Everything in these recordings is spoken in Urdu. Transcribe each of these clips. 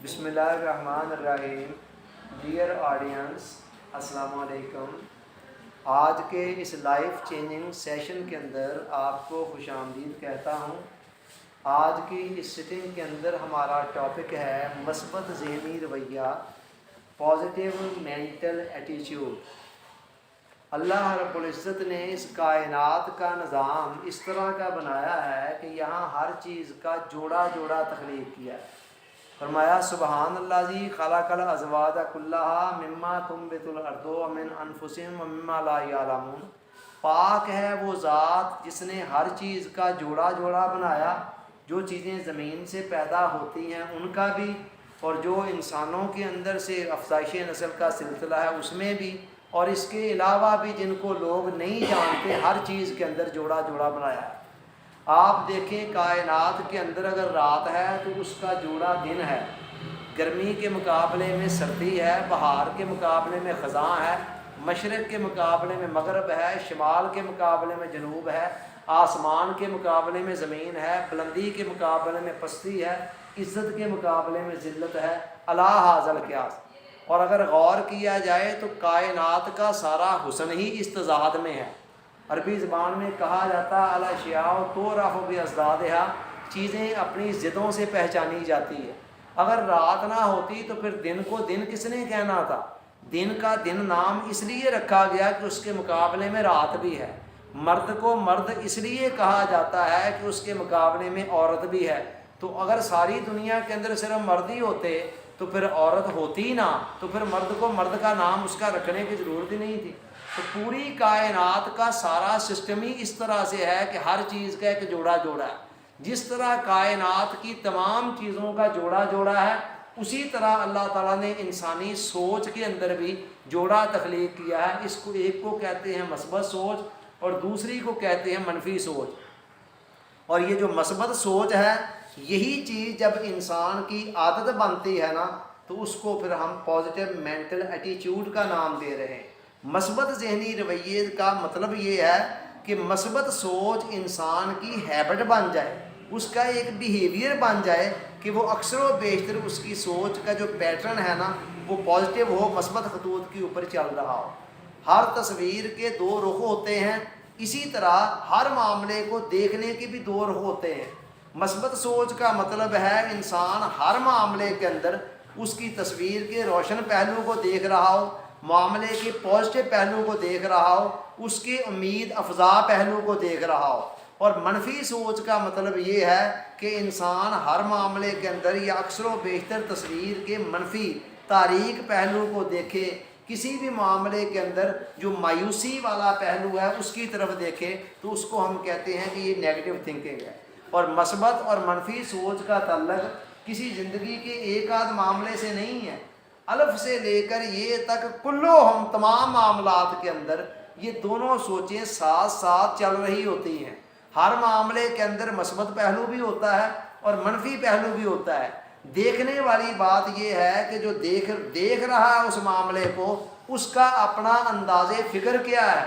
بسم اللہ الرحمن الرحیم. ڈیئر آڈینس، السلام علیکم. آج کے اس لائف چینجنگ سیشن کے اندر آپ کو خوش آمدید کہتا ہوں. آج کی اس سٹنگ کے اندر ہمارا ٹاپک ہے مثبت ذہنی رویہ، پازیٹیو مینٹل ایٹیچیوڈ. اللہ رب العزت نے اس کائنات کا نظام اس طرح کا بنایا ہے کہ یہاں ہر چیز کا جوڑا جوڑا تخلیق کیا ہے. فرمایا سبحان اللہ جی خلق الازواج کلھا مما تنبت الارض ومن انفسہم ومما لا یعلمون. پاک ہے وہ ذات جس نے ہر چیز کا جوڑا جوڑا بنایا، جو چیزیں زمین سے پیدا ہوتی ہیں ان کا بھی، اور جو انسانوں کے اندر سے افزائش نسل کا سلسلہ ہے اس میں بھی، اور اس کے علاوہ بھی جن کو لوگ نہیں جانتے ہر چیز کے اندر جوڑا جوڑا بنایا ہے. آپ دیکھیں کائنات کے اندر اگر رات ہے تو اس کا جوڑا دن ہے، گرمی کے مقابلے میں سردی ہے، بہار کے مقابلے میں خزاں ہے، مشرق کے مقابلے میں مغرب ہے، شمال کے مقابلے میں جنوب ہے، آسمان کے مقابلے میں زمین ہے، بلندی کے مقابلے میں پستی ہے، عزت کے مقابلے میں ذلت ہے. الا ھذا القیاس. اور اگر غور کیا جائے تو کائنات کا سارا حسن ہی اس تضاد میں ہے. عربی زبان میں کہا جاتا ہے الاشیاء تعرف باضدادھا، چیزیں اپنی ضدوں سے پہچانی جاتی ہے. اگر رات نہ ہوتی تو پھر دن کو دن کس نے کہنا تھا؟ دن کا دن نام اس لیے رکھا گیا کہ اس کے مقابلے میں رات بھی ہے. مرد کو مرد اس لیے کہا جاتا ہے کہ اس کے مقابلے میں عورت بھی ہے. تو اگر ساری دنیا کے اندر صرف مرد ہی ہوتے تو پھر عورت ہوتی نہ، تو پھر مرد کو مرد کا نام اس کا رکھنے کی ضرورت ہی نہیں تھی. تو پوری کائنات کا سارا سسٹم ہی اس طرح سے ہے کہ ہر چیز کا ایک جوڑا جوڑا ہے. جس طرح کائنات کی تمام چیزوں کا جوڑا جوڑا ہے، اسی طرح اللہ تعالیٰ نے انسانی سوچ کے اندر بھی جوڑا تخلیق کیا ہے. اس کو ایک کو کہتے ہیں مثبت سوچ اور دوسری کو کہتے ہیں منفی سوچ. اور یہ جو مثبت سوچ ہے، یہی چیز جب انسان کی عادت بنتی ہے نا تو اس کو پھر ہم پازیٹیو مینٹل ایٹیچیوڈ کا نام دے رہے ہیں. مثبت ذہنی رویے کا مطلب یہ ہے کہ مثبت سوچ انسان کی ہیبٹ بن جائے، اس کا ایک بیہیویئر بن جائے کہ وہ اکثر و بیشتر اس کی سوچ کا جو پیٹرن ہے نا وہ پازیٹیو ہو، مثبت خطوط کے اوپر چل رہا ہو. ہر تصویر کے دو رخ ہوتے ہیں، اسی طرح ہر معاملے کو دیکھنے کے بھی دو رخ ہوتے ہیں. مثبت سوچ کا مطلب ہے انسان ہر معاملے کے اندر اس کی تصویر کے روشن پہلو کو دیکھ رہا ہو، معاملے کے پازیٹیو پہلو کو دیکھ رہا ہو، اس کے امید افزا پہلو کو دیکھ رہا ہو. اور منفی سوچ کا مطلب یہ ہے کہ انسان ہر معاملے کے اندر یا اکثر و بیشتر تصویر کے منفی تاریک پہلو کو دیکھے. کسی بھی معاملے کے اندر جو مایوسی والا پہلو ہے اس کی طرف دیکھے تو اس کو ہم کہتے ہیں کہ یہ نیگیٹو تھنکنگ ہے. اور مثبت اور منفی سوچ کا تعلق کسی زندگی کے ایک آدھ معاملے سے نہیں ہے. الف سے لے کر یہ تک کلو ہم تمام معاملات کے اندر یہ دونوں سوچیں ساتھ ساتھ چل رہی ہوتی ہیں. ہر معاملے کے اندر مثبت پہلو بھی ہوتا ہے اور منفی پہلو بھی ہوتا ہے. دیکھنے والی بات یہ ہے کہ جو دیکھ رہا ہے اس معاملے کو، اس کا اپنا انداز فکر کیا ہے،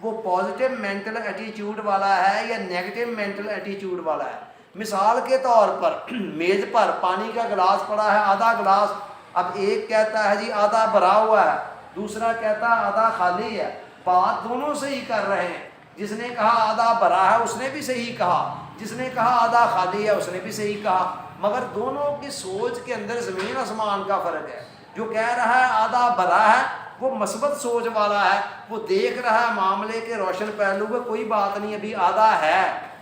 وہ پازیٹیو مینٹل ایٹیچیوڈ والا ہے یا نیگیٹو مینٹل ایٹیچیوڈ والا ہے. مثال کے طور پر میز پر پانی کا گلاس پڑا ہے، آدھا گلاس. اب ایک کہتا ہے جی آدھا بھرا ہوا ہے، دوسرا کہتا ہے آدھا خالی ہے. بات دونوں صحیح کر رہے ہیں. جس نے کہا آدھا بھرا ہے اس نے بھی صحیح کہا، جس نے کہا آدھا خالی ہے اس نے بھی صحیح کہا. مگر دونوں کی سوچ کے اندر زمین آسمان کا فرق ہے. جو کہہ رہا ہے آدھا بھرا ہے وہ مثبت سوچ والا ہے، وہ دیکھ رہا ہے معاملے کے روشن پہلو میں کوئی بات نہیں ابھی آدھا ہے.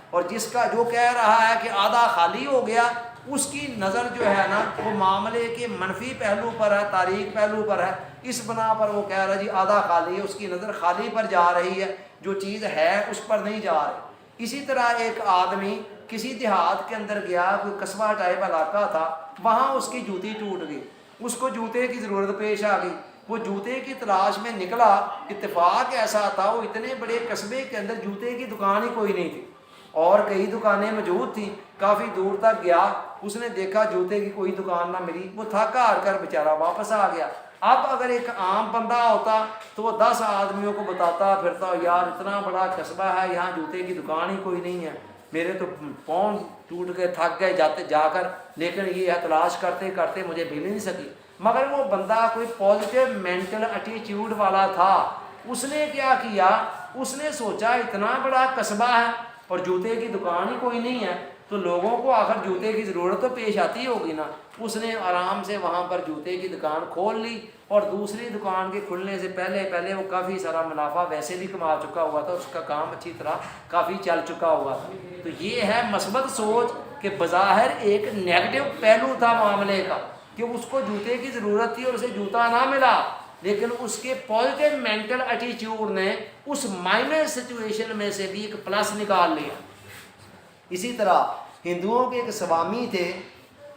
اور جو کہہ رہا ہے کہ آدھا خالی ہو گیا، اس کی نظر جو ہے نا وہ معاملے کے منفی پہلو پر ہے، تاریک پہلو پر ہے. اس بنا پر وہ کہہ رہا ہے جی آدھا خالی ہے، اس کی نظر خالی پر جا رہی ہے، جو چیز ہے اس پر نہیں جا رہی. اسی طرح ایک آدمی کسی دیہات کے اندر گیا، کوئی قصبہ ٹائپ علاقہ تھا، وہاں اس کی جوتی ٹوٹ گئی، اس کو جوتے کی ضرورت پیش آ گئی. وہ جوتے کی تلاش میں نکلا. اتفاق ایسا تھا وہ اتنے بڑے قصبے کے اندر جوتے کی دکان ہی کوئی نہیں تھی، اور کئی دکانیں موجود تھیں. کافی دور تک گیا، اس نے دیکھا جوتے کی کوئی دکان نہ ملی. وہ تھکا ہار کر بیچارہ واپس آ گیا. اب اگر ایک عام بندہ ہوتا تو وہ 10 آدمیوں کو بتاتا پھرتا یار اتنا بڑا قصبہ ہے یہاں جوتے کی دکان ہی کوئی نہیں ہے. میرے تو پاؤں ٹوٹ گئے، تھک گئے جاتے جا کر، لیکن یہ تلاش کرتے کرتے مجھے مل نہیں سکی۔ مگر وہ بندہ کوئی پازیٹیو مینٹل ایٹیچیوڈ والا تھا، اس نے کیا کیا، اس نے سوچا اتنا بڑا قصبہ ہے اور جوتے کی دکان ہی کوئی نہیں ہے، تو لوگوں کو آخر جوتے کی ضرورت تو پیش آتی ہوگی نا۔ اس نے آرام سے وہاں پر جوتے کی دکان کھول لی، اور دوسری دکان کے کھلنے سے پہلے وہ کافی سارا منافع ویسے بھی کما چکا ہوا تھا، اس کا کام اچھی طرح کافی چل چکا ہوا تھا۔ تو یہ ہے مثبت سوچ، کہ بظاہر ایک نیگیٹو پہلو تھا معاملے کا کہ اس کو جوتے کی ضرورت تھی اور اسے جوتا نہ ملا، لیکن اس کے پازیٹیو مینٹل ایٹیچیوڈ نے اس مائنر سچویشن میں سے بھی ایک پلس نکال لیا۔ اسی طرح ہندوؤں کے ایک سوامی تھے،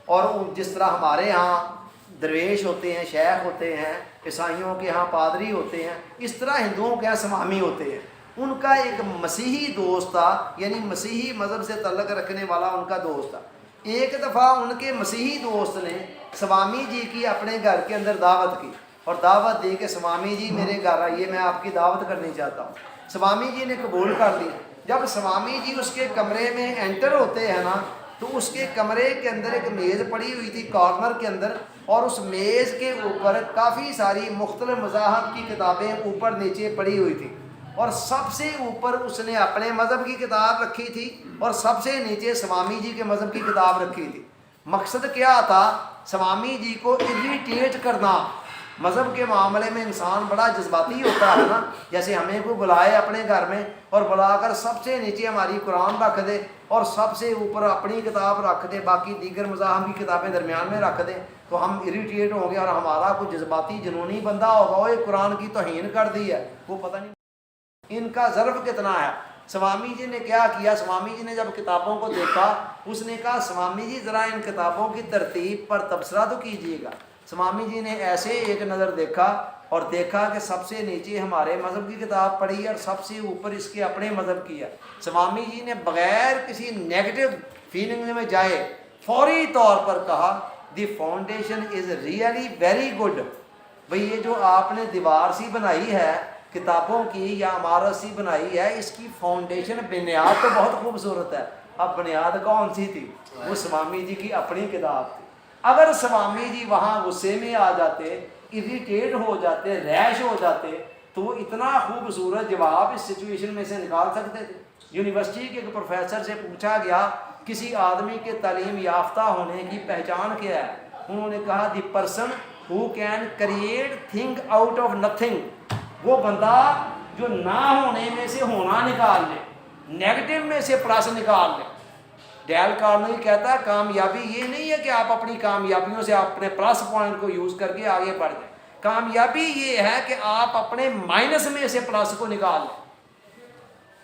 اور جس طرح ہمارے ہاں درویش ہوتے ہیں، شیخ ہوتے ہیں، عیسائیوں کے ہاں پادری ہوتے ہیں، اس طرح ہندوؤں کے ہاں سوامی ہوتے ہیں۔ ان کا ایک مسیحی دوست تھا، یعنی مسیحی مذہب سے تعلق رکھنے والا ان کا دوست تھا۔ ایک دفعہ ان کے مسیحی دوست نے سوامی جی کی اپنے گھر کے اندر دعوت کی، اور دعوت دی کہ سوامی جی میرے گھر آئیے، میں آپ کی دعوت کرنی چاہتا ہوں۔ سوامی جی نے قبول کر دی۔ جب سوامی جی اس کے کمرے میں انٹر ہوتے ہیں نا، تو اس کے کمرے کے اندر ایک میز پڑی ہوئی تھی کارنر کے اندر، اور اس میز کے اوپر کافی ساری مختلف مذاہب کی کتابیں اوپر نیچے پڑی ہوئی تھی، اور سب سے اوپر اس نے اپنے مذہب کی کتاب رکھی تھی، اور سب سے نیچے سوامی جی کے مذہب کی کتاب رکھی تھی۔ مقصد کیا تھا؟ سوامی جی کو اریٹیٹ کرنا۔ مذہب کے معاملے میں انسان بڑا جذباتی ہوتا ہے نا، جیسے ہمیں کوئی بلائے اپنے گھر میں اور بلا کر سب سے نیچے ہماری قرآن رکھ دے اور سب سے اوپر اپنی کتاب رکھ دے، باقی دیگر مذاہب کی کتابیں درمیان میں رکھ دیں، تو ہم اریٹیٹ ہوں گے، اور ہمارا کوئی جذباتی جنونی بندہ ہوگا، وہ قرآن کی توہین کر دی ہے، وہ پتہ نہیں ان کا ضرب کتنا ہے۔ سوامی جی نے کیا کیا؟ سوامی جی نے جب کتابوں کو دیکھا، اس نے کہا سوامی جی ذرا ان کتابوں کی ترتیب پر تبصرہ تو کیجیے گا۔ سوامی جی نے ایسے ایک نظر دیکھا، اور دیکھا کہ سب سے نیچے ہمارے مذہب کی کتاب پڑھی ہے اور سب سے اوپر اس کے اپنے مذہب کی ہے۔ سوامی جی نے بغیر کسی نیگیٹو فیلنگ میں جائے فوری طور پر کہا the foundation is really very good. بھئی یہ جو آپ نے دیوار سی بنائی ہے کتابوں کی یا عمارت سی بنائی ہے، اس کی فاؤنڈیشن بنیاد تو بہت خوبصورت ہے۔ اب بنیاد کون سی تھی؟ وہ سوامی جی کی اپنی کتاب تھی۔ اگر سوامی جی وہاں غصے میں آ جاتے، اریٹیٹ ہو جاتے، ریش ہو جاتے، تو وہ اتنا خوبصورت جواب اس سچویشن میں سے نکال سکتے تھے۔ یونیورسٹی کے ایک پروفیسر سے پوچھا گیا کسی آدمی کے تعلیم یافتہ ہونے کی پہچان کیا ہے؟ انہوں نے کہا the person who can create thing out of nothing, وہ بندہ جو نہ ہونے میں سے ہونا نکال لے، نیگیٹو میں سے پلس نکال لے۔ ڈیل کارنیگی کہتا ہے کامیابی یہ نہیں ہے کہ آپ اپنی کامیابیوں سے اپنے پلس پوائنٹ کو یوز کر کے آگے بڑھ جائیں، کامیابی یہ ہے کہ آپ اپنے مائنس میں سے پلس کو نکال لیں۔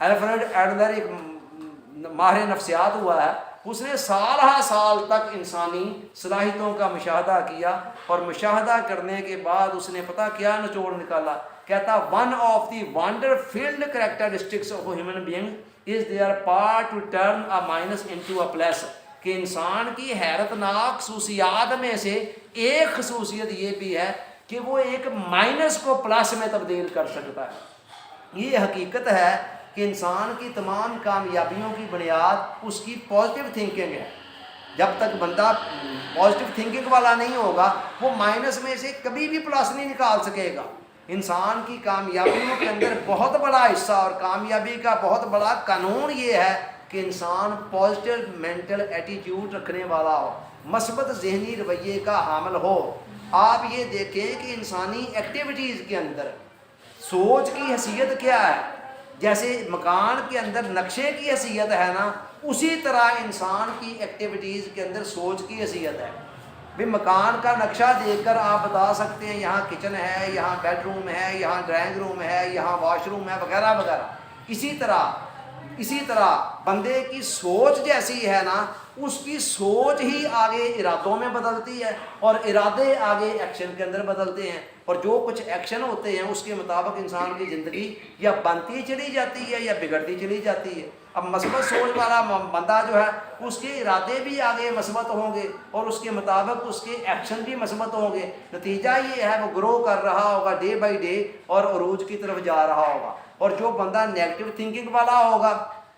الفریڈ ایڈلر ایک ماہر نفسیات ہوا ہے، اس نے سال ہا سال تک انسانی صلاحیتوں کا مشاہدہ کیا، اور مشاہدہ کرنے کے بعد اس نے پتہ کیا نچوڑ نکالا؟ کہتا one of the wonderful characteristics of human being is their part to turn a minus into a plus, کہ انسان کی حیرت ناک خصوصیات میں سے ایک خصوصیت یہ بھی ہے کہ وہ ایک مائنس کو پلس میں تبدیل کر سکتا ہے۔ یہ حقیقت ہے کہ انسان کی تمام کامیابیوں کی بنیاد اس کی پازیٹیو تھنکنگ ہے۔ جب تک بندہ پازیٹیو تھنکنگ والا نہیں ہوگا، وہ مائنس میں سے کبھی بھی پلس نہیں نکال سکے گا۔ انسان کی کامیابیوں کے اندر بہت بڑا حصہ اور کامیابی کا بہت بڑا قانون یہ ہے کہ انسان پازیٹیو مینٹل ایٹیٹیوڈ رکھنے والا ہو، مثبت ذہنی رویے کا حامل ہو۔ آپ یہ دیکھیں کہ انسانی ایکٹیویٹیز کے اندر سوچ کی حیثیت کیا ہے؟ جیسے مکان کے اندر نقشے کی حیثیت ہے نا، اسی طرح انسان کی ایکٹیویٹیز کے اندر سوچ کی حیثیت ہے۔ بھی مکان کا نقشہ دیکھ کر آپ بتا سکتے ہیں یہاں کچن ہے، یہاں بیڈ روم ہے، یہاں ڈرائنگ روم ہے، یہاں واش روم ہے، وغیرہ وغیرہ۔ اسی طرح بندے کی سوچ جیسی ہے نا، اس کی سوچ ہی آگے ارادوں میں بدلتی ہے، اور ارادے آگے ایکشن کے اندر بدلتے ہیں، اور جو کچھ ایکشن ہوتے ہیں اس کے مطابق انسان کی زندگی یا بنتی چلی جاتی ہے یا بگڑتی چلی جاتی ہے۔ اب مثبت سوچ والا بندہ جو ہے، اس کے ارادے بھی آگے مثبت ہوں گے اور اس کے مطابق اس کے ایکشن بھی مثبت ہوں گے۔ نتیجہ یہ ہے وہ گرو کر رہا ہوگا ڈے بائی ڈے اور عروج کی طرف جا رہا ہوگا۔ اور جو بندہ نیگیٹو تھنکنگ والا ہوگا،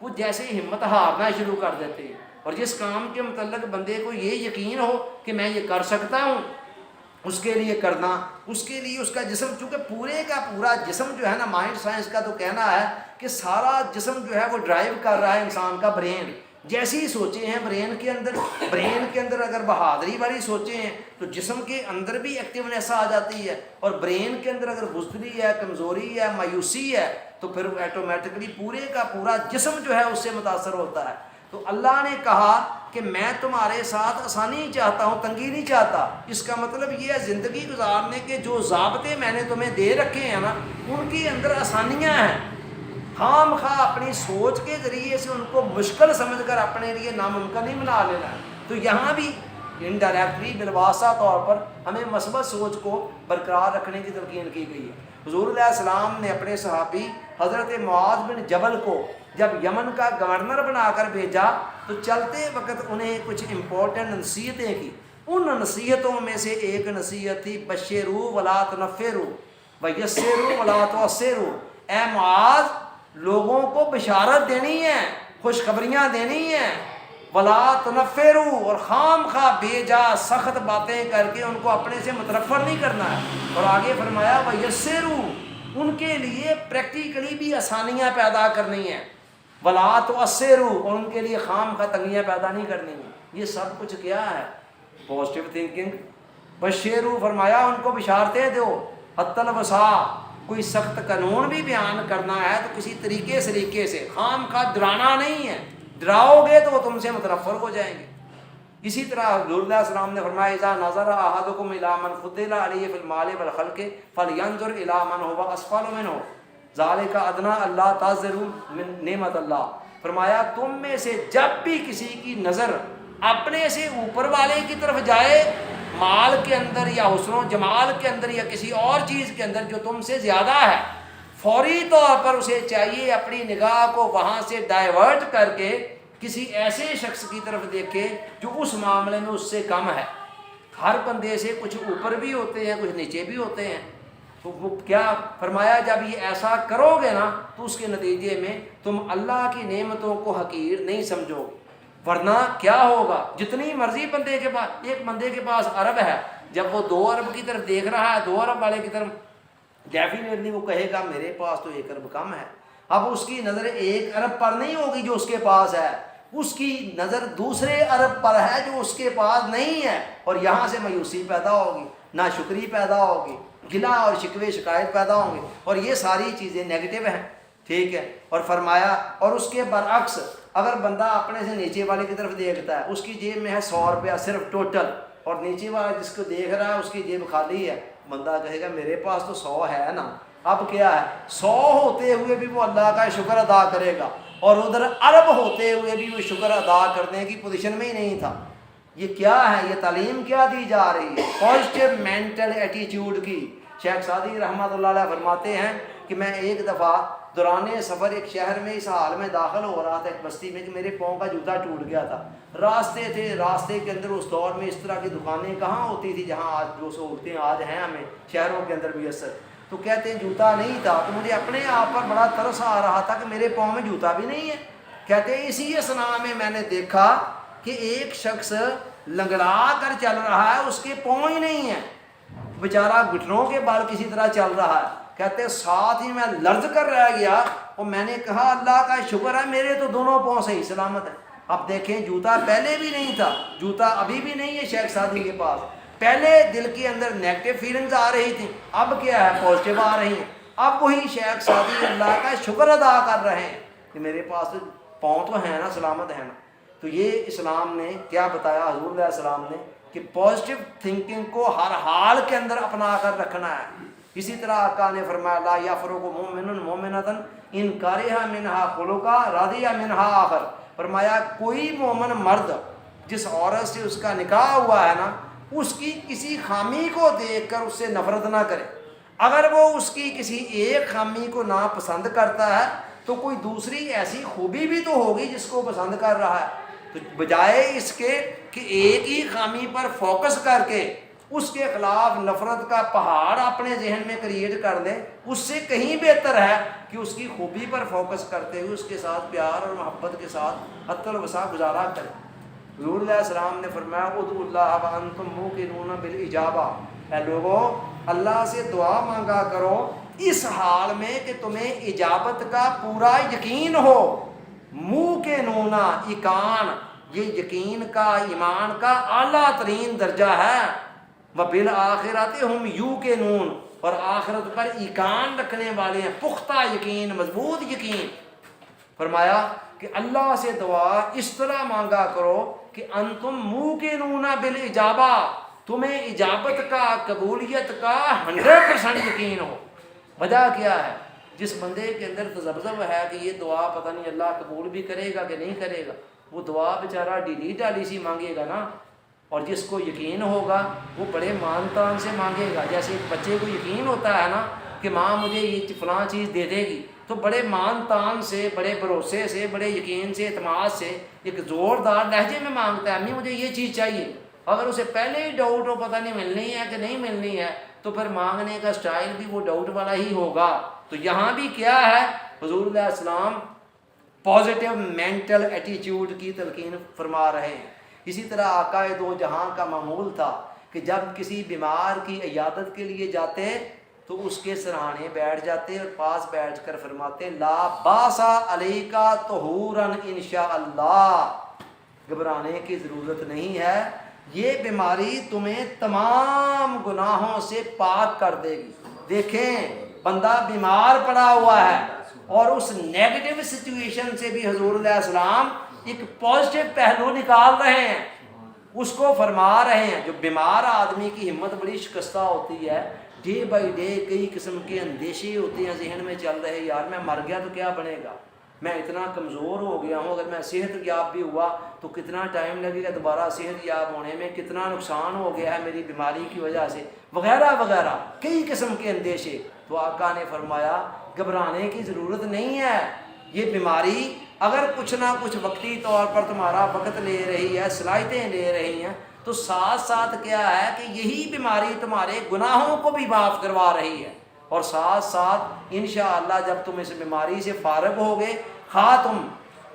وہ جیسے ہمت ہارنا شروع کر دیتے ہیں، اور جس کام کے متعلق بندے کو یہ یقین ہو کہ میں یہ کر سکتا ہوں، اس کے لیے کرنا، اس کے لیے اس کا جسم، چونکہ پورے کا پورا جسم جو ہے نا، مائنڈ سائنس کا تو کہنا ہے کہ سارا جسم جو ہے وہ ڈرائیو کر رہا ہے انسان کا برین۔ جیسی سوچیں ہیں برین کے اندر اگر بہادری والی سوچیں ہیں تو جسم کے اندر بھی ایکٹیونیس آ جاتی ہے، اور برین کے اندر اگر بزدلی ہے، کمزوری ہے، مایوسی ہے، تو پھر ایٹومیٹکلی پورے کا پورا جسم جو ہے اس سے متاثر ہوتا ہے۔ تو اللہ نے کہا کہ میں تمہارے ساتھ آسانی چاہتا ہوں، تنگی نہیں چاہتا۔ اس کا مطلب یہ ہے زندگی گزارنے کے جو ضابطے میں نے تمہیں دے رکھے ہیں نا، ان کے اندر آسانیاں ہیں۔ خام خواہ اپنی سوچ کے ذریعے سے ان کو مشکل سمجھ کر اپنے لیے ناممکن ہی بنا لینا ہے۔ تو یہاں بھی انڈائریکٹلی بالواسطہ طور پر ہمیں مثبت سوچ کو برقرار رکھنے کی تلقین کی گئی ہے۔ حضور علیہ السلام نے اپنے صحابی حضرت معاذ بن جبل کو جب یمن کا گورنر بنا کر بھیجا تو چلتے وقت انہیں کچھ امپورٹنٹ نصیحتیں کی۔ ان نصیحتوں میں سے ایک نصیحت تھی بشروا ولا تنفروا ویسروا ولا تعسروا۔ اے معاذ، لوگوں کو بشارت دینی ہے، خوشخبریاں دینی ہیں، ولا تنفروا، اور خام خواہ بے جا سخت باتیں کر کے ان کو اپنے سے متنفر نہیں کرنا ہے۔ اور آگے فرمایا ویسروا، ان کے لیے پریکٹیکلی بھی آسانیاں پیدا کرنی ہیں، ولا تعسروا، اور ان کے لیے خام خواہ تنگیاں پیدا نہیں کرنی ہیں۔ یہ سب کچھ کیا ہے؟ Positive thinking. بشروا، فرمایا ان کو بشارتیں دو، حتی الوسع، کوئی سخت قانون بھی بیان کرنا ہے تو کسی طریقے سلیقے سے، خام خواہ ڈرانا نہیں ہے، ڈراؤ گے تو وہ تم سے متنفر ہو جائیں گے۔ اسی طرح حضور علیہ السلام نے فرمایا اذا نظر احدکم الی من فضل علیہ فی المال والخلق فلینظر الی من هو اسفل منہ ذلک ادنی الا تعذروا من نعمت اللہ۔ فرمایا تم میں سے جب بھی کسی کی نظر اپنے سے اوپر والے کی طرف جائے، مال کے اندر یا حسن و جمال کے اندر یا کسی اور چیز کے اندر جو تم سے زیادہ ہے، فوری طور پر اسے چاہیے اپنی نگاہ کو وہاں سے ڈائیورٹ کر کے کسی ایسے شخص کی طرف دیکھے جو اس معاملے میں اس سے کم ہے۔ ہر بندے سے کچھ اوپر بھی ہوتے ہیں، کچھ نیچے بھی ہوتے ہیں۔ تو وہ کیا فرمایا، جب یہ ایسا کرو گے نا تو اس کے نتیجے میں تم اللہ کی نعمتوں کو حقیر نہیں سمجھو گے، ورنہ کیا ہوگا؟ جتنی مرضی بندے کے پاس، ایک بندے کے پاس ارب ہے، جب وہ 2 ارب کی طرف دیکھ رہا ہے، 2 ارب والے کی طرف، ڈیفینیٹلی وہ کہے گا میرے پاس تو 1 ارب کم ہے۔ اب اس کی نظر 1 ارب پر نہیں ہوگی جو اس کے پاس ہے، اس کی نظر دوسرے ارب پر ہے جو اس کے پاس نہیں ہے، اور یہاں سے مایوسی پیدا ہوگی، ناشکری پیدا ہوگی، گلا اور شکوے شکایت پیدا ہوں گے، اور یہ ساری چیزیں نیگیٹو ہیں، ٹھیک ہے۔ اور فرمایا اور اس کے برعکس اگر بندہ اپنے سے نیچے والے کی طرف دیکھتا ہے، اس کی جیب میں ہے 100 روپیہ صرف ٹوٹل، اور نیچے والا جس کو دیکھ رہا ہے اس کی جیب خالی ہے، بندہ کہے گا میرے پاس تو 100 ہے نا۔ اب کیا ہے، 100 ہوتے ہوئے بھی وہ اللہ کا شکر ادا کرے گا، اور ادھر ارب ہوتے ہوئے بھی وہ شکر ادا کرنے کی پوزیشن میں ہی نہیں تھا۔ یہ کیا ہے؟ یہ تعلیم کیا دی جا رہی ہے؟ پازیٹیو مینٹل ایٹیٹیوڈ کی۔ شیخ سعدی رحمۃ اللہ علیہ فرماتے ہیں کہ میں ایک دفعہ دوران سفر ایک شہر میں اس حال میں داخل ہو رہا تھا، ایک بستی میں، کہ میرے پاؤں کا جوتا ٹوٹ گیا تھا۔ راستے تھے، راستے کے اندر اس دور میں اس طرح کی دکانیں کہاں ہوتی تھی جہاں آج جو سہولتیں آج ہیں ہمیں شہروں کے اندر میسر۔ تو کہتے ہیں جوتا نہیں تھا، تو مجھے اپنے آپ پر بڑا ترس آ رہا تھا کہ میرے پاؤں میں جوتا بھی نہیں ہے۔ کہتے ہیں اسی اثناء میں نے دیکھا کہ ایک شخص لنگڑا کر چل رہا ہے، اس کے پاؤں ہی نہیں ہیں، بیچارہ گھٹنوں کے بال کسی طرح چل رہا ہے۔ کہتے ساتھ ہی میں لرز کر رہ گیا، اور میں نے کہا اللہ کا شکر ہے میرے تو دونوں پاؤں صحیح سلامت ہیں۔ اب دیکھیں جوتا پہلے بھی نہیں تھا، جوتا ابھی بھی نہیں ہے شیخ سعدی کے پاس۔ پہلے دل کے اندر نیگیٹو فیلنگز آ رہی تھی، اب کیا ہے، پازیٹیو آ رہی ہیں۔ اب وہی شیخ سعدی اللہ کا شکر ادا کر رہے ہیں کہ میرے پاس تو پاؤں تو ہیں نا، سلامت ہے نا۔ تو یہ اسلام نے کیا بتایا، حضور علیہ السلام نے، کہ پازیٹیو تھنکنگ کو ہر حال کے اندر اپنا کر رکھنا ہے۔ اسی طرح آقا نے فرمایا لا یفرق مومن مومنۃ ان کرہ منہا خلقا رضی منہا آخر۔ فرمایا کوئی مومن مرد جس عورت سے اس کا نکاح ہوا ہے نا، اس کی کسی خامی کو دیکھ کر اس سے نفرت نہ کرے۔ اگر وہ اس کی کسی ایک خامی کو ناپسند کرتا ہے تو کوئی دوسری ایسی خوبی بھی تو ہوگی جس کو پسند کر رہا ہے۔ تو بجائے اس کے کہ ایک ہی خامی پر فوکس کر کے اس کے خلاف نفرت کا پہاڑ اپنے ذہن میں کریٹ کر لے، اس سے کہیں بہتر ہے کہ اس کی خوبی پر فوکس کرتے ہوئے اس کے ساتھ پیار اور محبت کے ساتھ حت الوسع گزارا کرے۔ حضور علیہ السلام نے فرمایا ادعوا اللہ وانتم موقنون بالاجابہ، اے لوگو اللہ سے دعا مانگا کرو اس حال میں کہ تمہیں اجابت کا پورا یقین ہو۔ موقنون ایقان، یہ یقین کا ایمان کا اعلیٰ ترین درجہ ہے۔ وبالآخرۃ ہم یوقنون، اور آخرت پر ایقان رکھنے والے ہیں، پختہ یقین، مضبوط یقین۔ فرمایا کہ اللہ سے دعا اس طرح مانگا کرو کہ انتم موقنون بالاجابہ، تمہیں اجابت کا، قبولیت کا 100% یقین ہو۔ وجہ کیا ہے؟ جس بندے کے اندر تذبذب ہے کہ یہ دعا پتہ نہیں اللہ قبول بھی کرے گا کہ نہیں کرے گا، وہ دعا بیچارہ ڈیلی ڈالی سی مانگے گا نا۔ اور جس کو یقین ہوگا وہ بڑے مان تان سے مانگے گا۔ جیسے ایک بچے کو یقین ہوتا ہے نا کہ ماں مجھے یہ فلاں چیز دے دے گی، تو بڑے مان تان سے، بڑے بھروسے سے، بڑے یقین سے، اعتماد سے ایک زوردار لہجے میں مانگتا ہے، امی مجھے یہ چیز چاہیے۔ اگر اسے پہلے ہی ڈاؤٹ ہو پتہ نہیں ملنی ہے کہ نہیں ملنی ہے، تو پھر مانگنے کا سٹائل بھی وہ ڈاؤٹ والا ہی ہوگا۔ تو یہاں بھی کیا ہے، حضور علیہ السلام پازیٹیو مینٹل ایٹیچیوڈ کی تلقین فرما رہے ہیں۔ اسی طرح آقا دو جہاں کا معمول تھا کہ جب کسی بیمار کی عیادت کے لیے جاتے تو اس کے سرہانے بیٹھ جاتے اور پاس بیٹھ کر فرماتے لا باسا علیکا طہورن انشاءاللہ، گھبرانے کی ضرورت نہیں ہے، یہ بیماری تمہیں تمام گناہوں سے پاک کر دے گی۔ دیکھیں بندہ بیمار پڑا ہوا ہے اور اس نیگیٹو سچویشن سے بھی حضور علیہ السلام ایک پازیٹیو پہلو نکال رہے ہیں، اس کو فرما رہے ہیں۔ جو بیمار آدمی کی ہمت بڑی شکستہ ہوتی ہے، ڈے بائی ڈے کئی قسم کے اندیشے ہوتے ہیں ذہن میں چل رہے، یار میں مر گیا تو کیا بنے گا، میں اتنا کمزور ہو گیا ہوں، اگر میں صحت یاب بھی ہوا تو کتنا ٹائم لگے گا دوبارہ صحت یاب ہونے میں، کتنا نقصان ہو گیا ہے میری بیماری کی وجہ سے، وغیرہ وغیرہ کئی قسم کے اندیشے۔ تو آقا نے فرمایا گھبرانے کی ضرورت نہیں ہے، یہ بیماری اگر کچھ نہ کچھ وقتی طور پر تمہارا وقت لے رہی ہے، صلاحیتیں لے رہی ہیں، تو ساتھ ساتھ کیا ہے کہ یہی بیماری تمہارے گناہوں کو بھی معاف کروا رہی ہے، اور ساتھ ساتھ انشاءاللہ جب تم اس بیماری سے فارغ ہوگے، خواہ تم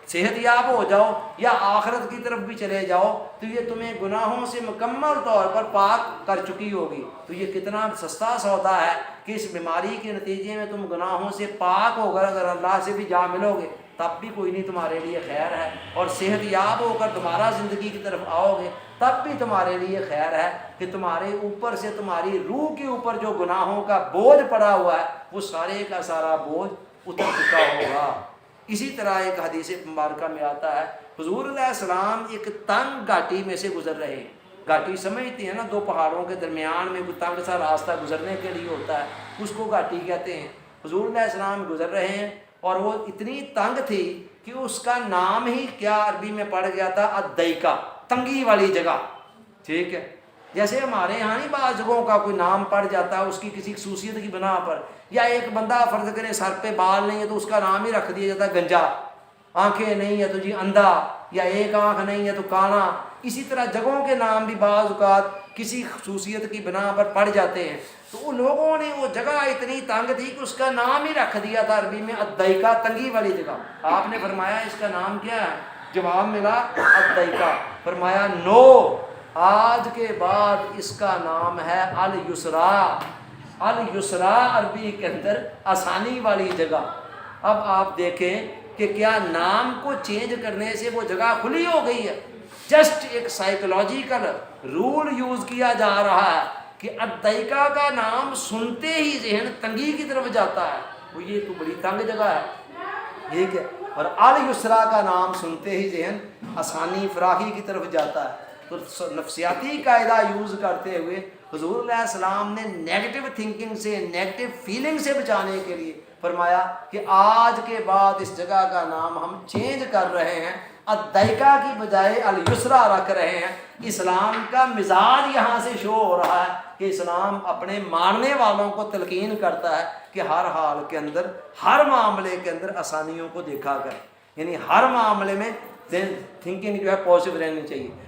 صحت یاب ہو جاؤ یا آخرت کی طرف بھی چلے جاؤ، تو یہ تمہیں گناہوں سے مکمل طور پر پاک کر چکی ہوگی۔ تو یہ کتنا سستا سودا ہے کہ اس بیماری کے نتیجے میں تم گناہوں سے پاک ہو کر اگر اللہ سے بھی جا ملو گے تب بھی کوئی نہیں تمہارے لیے خیر ہے، اور صحت یاب ہو کر تمہارا زندگی کی طرف آؤ گے تب بھی تمہارے لیے خیر ہے کہ تمہارے اوپر سے، تمہاری روح کے اوپر جو گناہوں کا بوجھ پڑا ہوا ہے وہ سارے کا سارا بوجھ اتر چکا ہوگا۔ اسی طرح ایک حدیث مبارکہ میں آتا ہے حضور علیہ السلام ایک تنگ گھاٹی میں سے گزر رہے ہیں۔ گھاٹی سمجھتے ہیں نا، دو پہاڑوں کے درمیان میں کوئی تنگ سا راستہ گزرنے کے لیے ہوتا ہے، اس کو گھاٹی کہتے ہیں۔ حضور علیہ السلام گزر رہے ہیں اور وہ اتنی تنگ تھی کہ اس کا نام ہی کیا عربی میں پڑ گیا تھا، الضیقہ، تنگی والی جگہ۔ ٹھیک ہے، جیسے ہمارے یہاں نہیں بعض جگہوں کا کوئی نام پڑ جاتا ہے اس کی کسی خصوصیت کی بنا پر، یا ایک بندہ فرض کرے سر پہ بال نہیں ہے تو اس کا نام ہی رکھ دیا جاتا ہے گنجا، آنکھیں نہیں ہے تو جی اندھا، یا ایک آنکھ نہیں ہے تو کانا۔ اسی طرح جگہوں کے نام بھی بعض اوقات کسی خصوصیت کی بنا پر پڑ جاتے ہیں۔ تو ان لوگوں نے وہ جگہ اتنی تنگ تھی کہ اس کا نام ہی رکھ دیا تھا عربی میں الضیقہ، تنگی والی جگہ۔ آپ نے فرمایا اس کا نام کیا ہے؟ جواب ملا الضیقہ۔ فرمایا نو، آج کے بعد اس کا نام ہے الیسرا۔ الیسرا عربی کے اندر آسانی والی جگہ۔ اب آپ دیکھیں کہ کیا نام کو چینج کرنے سے وہ جگہ کھلی ہو گئی ہے؟ جسٹ ایک سائیکولوجیکل رول یوز کیا جا رہا ہے کہ الضیقہ کا نام سنتے ہی ذہن تنگی کی طرف جاتا ہے، وہ یہ تو بڑی تنگ جگہ ہے، ٹھیک ہے، اور الیسرا کا نام سنتے ہی ذہن آسانی فراخی کی طرف جاتا ہے۔ تو نفسیاتی قاعدہ یوز کرتے ہوئے حضور علیہ السلام نے نیگیٹو تھنکنگ سے، نیگیٹو فیلنگ سے بچانے کے لیے فرمایا کہ آج کے بعد اس جگہ کا نام ہم چینج کر رہے ہیں، الضیقہ کی بجائے الیسرا رکھ رہے ہیں۔ اسلام کا مزاج یہاں سے شو ہو رہا ہے کہ اسلام اپنے ماننے والوں کو تلقین کرتا ہے کہ ہر حال کے اندر، ہر معاملے کے اندر آسانیوں کو دیکھا کریں، یعنی ہر معاملے میں تھنکنگ جو ہے پازیٹیو رہنی چاہیے۔